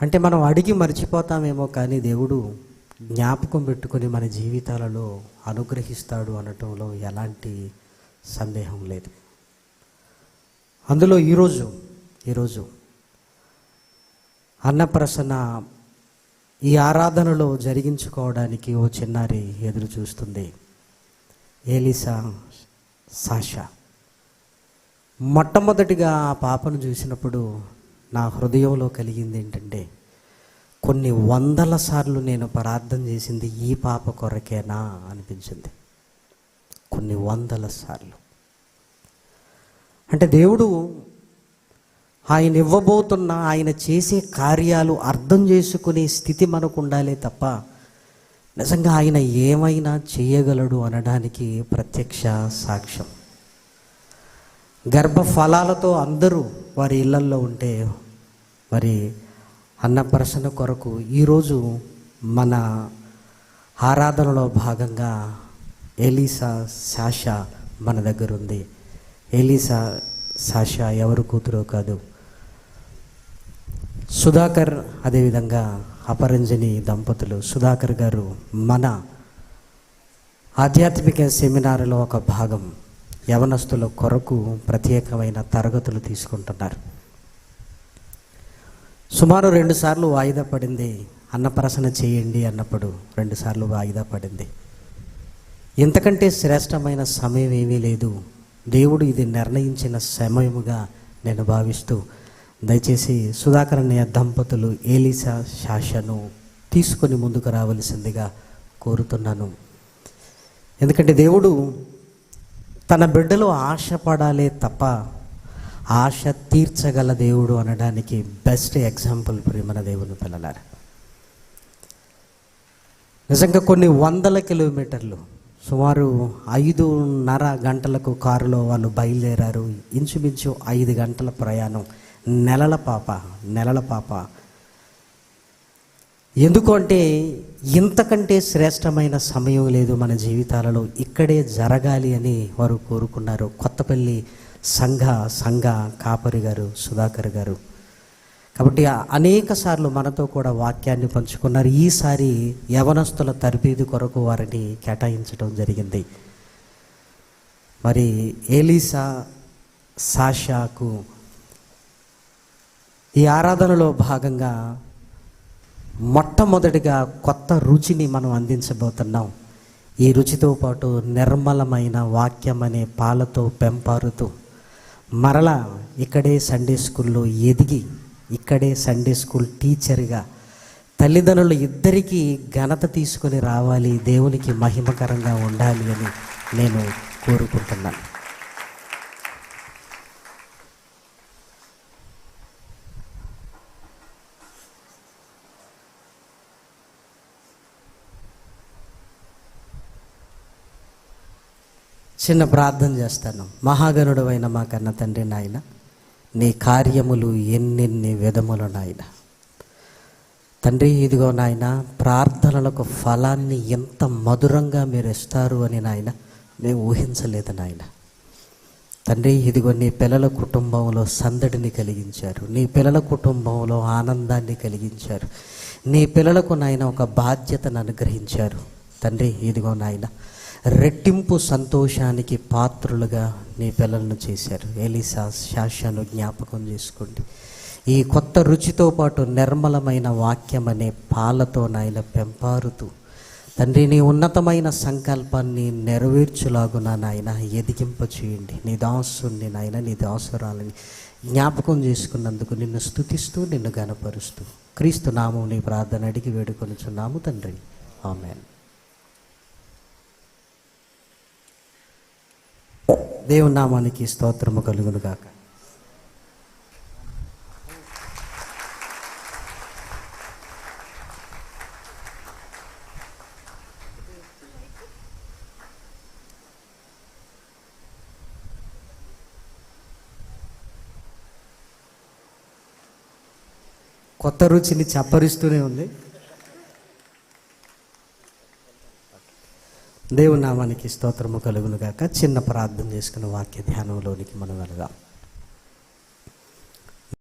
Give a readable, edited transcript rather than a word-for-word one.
అంటే మనం అడిగి మర్చిపోతామేమో, కానీ దేవుడు జ్ఞాపకం పెట్టుకొని మన జీవితాలలో అనుగ్రహిస్తాడు అనటంలో ఎలాంటి సందేహం లేదు. అందులో ఈరోజు అన్నప్రసన్న ఈ ఆరాధనలో జరిగించుకోవడానికి ఓ చిన్నారి ఎదురు చూస్తుంది. ELISA Sasha. మొట్టమొదటిగా ఆ పాపను చూసినప్పుడు నా హృదయంలో కలిగింది ఏంటంటే, కొన్ని వందల సార్లు నేను ప్రార్థన చేసింది ఈ పాప కొరకేనా అనిపించింది. కొన్ని వందల సార్లు. అంటే దేవుడు ఆయన ఇవ్వబోతున్న, ఆయన చేసే కార్యాలు అర్థం చేసుకునే స్థితి మనకు ఉండాలి తప్ప, నిజంగా ఆయన ఏమైనా చేయగలడు అనడానికి ప్రత్యక్ష సాక్ష్యం. గర్భఫలాలతో అందరూ వారి ఇళ్లల్లో ఉంటే, మరి అన్నప్రసన్న కొరకు ఈరోజు మన ఆరాధనలో భాగంగా ఎలీసా సాషా మన దగ్గర ఉంది. ఎలీసా సాషా ఎవరు కూతురో కాదు, సుధాకర్, అదేవిధంగా అపరంజని దంపతులు. సుధాకర్ గారు మన ఆధ్యాత్మిక సెమినార్లో ఒక భాగం, యవనస్తుల కొరకు ప్రత్యేకమైన తరగతులు తీసుకుంటున్నారు. సుమారు 2 సార్లు వాయిదా పడింది. అన్నప్రసన్న చేయండి అన్నప్పుడు 2 సార్లు వాయిదా పడింది. ఇంతకంటే శ్రేష్టమైన సమయం ఏమీ లేదు. దేవుడు ఇది నిర్ణయించిన సమయముగా నేను భావిస్తూ, దయచేసి సుధాకర్ అన్నయ్య దంపతులు ఎలీసా సాషాను తీసుకొని ముందుకు రావలసిందిగా కోరుతున్నాను. ఎందుకంటే దేవుడు తన బిడ్డలు ఆశపడాలే తప్ప ఆశ తీర్చగల దేవుడు అనడానికి బెస్ట్ ఎగ్జాంపుల్ ప్రియమైన దేవుని పిల్లలారా. నిజంగా కొన్ని వందల కిలోమీటర్లు, సుమారు 5:30 గంటలకు కారులో వాళ్ళు బయలుదేరారు. ఇంచుమించు 5 గంటల ప్రయాణం. నెలల పాప. ఎందుకు అంటే, ఇంతకంటే శ్రేష్టమైన సమయం లేదు మన జీవితాలలో, ఇక్కడే జరగాలి అని వారు కోరుకున్నారు. కొత్తపల్లి సంఘ కాపరి గారు సుధాకర్ గారు. కాబట్టి అనేక సార్లు మనతో కూడా వాక్యాన్ని పంచుకున్నారు. ఈసారి యవనస్తుల తరబేదు కొరకు వారిని కేటాయించడం జరిగింది. మరి ఎలీసా సాషాకు ఈ ఆరాధనలో భాగంగా మొట్టమొదటిగా కొత్త రుచిని మనం అందించబోతున్నాం. ఈ రుచితో పాటు నిర్మలమైన వాక్యం అనే పాలతో పెంపారుతూ మరలా ఇక్కడే సండే స్కూల్లో ఎదిగి, ఇక్కడే సండే స్కూల్ టీచర్గా తల్లిదండ్రులు ఇద్దరికీ ఘనత తీసుకొని రావాలి, దేవునికి మహిమకరంగా ఉండాలి అని నేను కోరుకుంటున్నాను. చిన్న ప్రార్థన చేస్తాను. మహాగణుడు అయిన మా కన్న తండ్రి నాయన, నీ కార్యములు ఎన్నెన్ని విధములు నాయన. తండ్రి, ఇదిగో నాయన, ప్రార్థనలకు ఫలాన్ని ఎంత మధురంగా మీరు ఇస్తారు అని నాయన మేము ఊహించలేదు నాయన. తండ్రి, ఇదిగో నీ పిల్లల కుటుంబంలో సందడిని కలిగించారు, నీ పిల్లల కుటుంబంలో ఆనందాన్ని కలిగించారు, నీ పిల్లలకు నాయన ఒక బాధ్యతను అనుగ్రహించారు. తండ్రి, ఇదిగో నాయన, రెట్టింపు సంతోషానికి పాత్రులుగా నీ పిల్లలను చేశారు. ఎలీసా సాషాను జ్ఞాపకం చేసుకోండి. ఈ కొత్త రుచితో పాటు నిర్మలమైన వాక్యం అనే పాలతో నాయన పెంపారుతూ తండ్రి, నీ ఉన్నతమైన సంకల్పాన్ని నెరవేర్చులాగున నాయన ఎదిగింప చేయండి. నీ దాసుని నాయన, నీ దాసురాలని జ్ఞాపకం చేసుకున్నందుకు నిన్ను స్తుతిస్తూ, నిన్ను గణపరుస్తూ క్రీస్తు నామం నీ ప్రార్థన అడిగి వేడుకొనుచున్నాము తండ్రి. ఆమేన్. దేవుని నామానికి స్తోత్రము కలుగును గాక. కొత్త రుచిని చప్పరిస్తూనే ఉంది. దేవుని నామానికి స్తోత్రము కలుగును గాక. చిన్న ప్రార్థన చేసుకున్న వాక్య ధ్యానంలోనికి మనం వెళదాం.